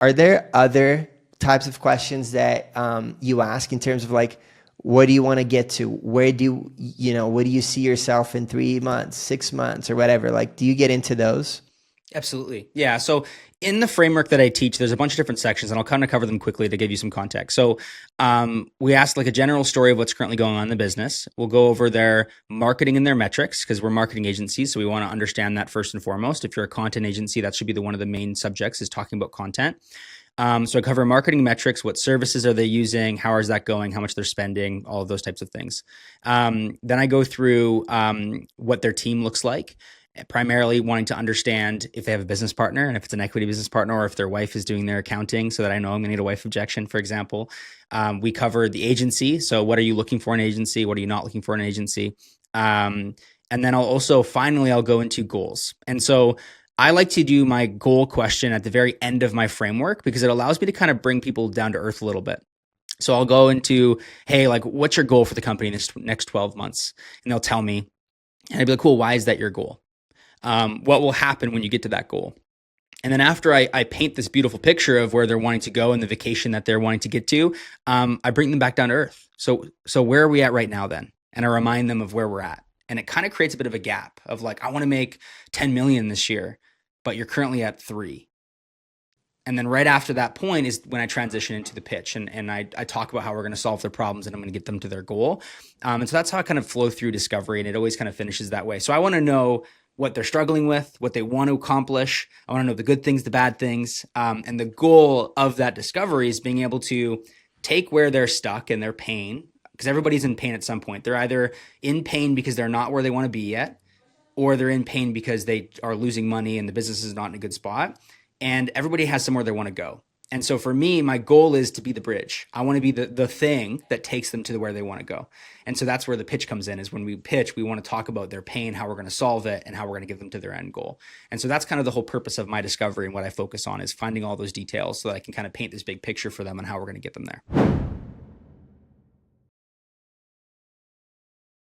Are there other types of questions that you ask in terms of like, what do you want to get to? Where do what do you see yourself in 3 months, 6 months, or whatever? Like, do you get into those? Absolutely. Yeah. So in the framework that I teach, there's a bunch of different sections, and I'll kind of cover them quickly to give you some context. So we ask like a general story of what's currently going on in the business. We'll go over their marketing and their metrics because we're marketing agencies. So we want to understand that first and foremost. If you're a content agency, that should be one of the main subjects is talking about content. So I cover marketing metrics, what services are they using, how is that going, how much they're spending, all of those types of things. Then I go through what their team looks like, primarily wanting to understand if they have a business partner and if it's an equity business partner or if their wife is doing their accounting so that I know I'm gonna need a wife objection, for example. We cover the agency. So what are you looking for in an agency? What are you not looking for in an agency? And then I'll go into goals. And so I like to do my goal question at the very end of my framework because it allows me to kind of bring people down to earth a little bit. So I'll go into, hey, like, what's your goal for the company next 12 months? And they'll tell me, and I'd be like, cool, why is that your goal? What will happen when you get to that goal? And then after I paint this beautiful picture of where they're wanting to go and the vacation that they're wanting to get to, I bring them back down to earth. So where are we at right now then? And I remind them of where we're at. And it kind of creates a bit of a gap of like, I want to make 10 million this year, but you're currently at 3. And then right after that point is when I transition into the pitch and I talk about how we're going to solve their problems and I'm going to get them to their goal. And so that's how I kind of flow through discovery, and it always kind of finishes that way. So I want to know what they're struggling with, what they want to accomplish. I want to know the good things, the bad things. And the goal of that discovery is being able to take where they're stuck and their pain, because everybody's in pain at some point. They're either in pain because they're not where they want to be yet, or they're in pain because they are losing money and the business is not in a good spot. And everybody has somewhere they want to go. And so for me, my goal is to be the bridge. I want to be the thing that takes them to where they want to go. And so that's where the pitch comes in, is when we pitch, we want to talk about their pain, how we're going to solve it, and how we're going to get them to their end goal. And so that's kind of the whole purpose of my discovery, and what I focus on is finding all those details so that I can kind of paint this big picture for them and how we're going to get them there.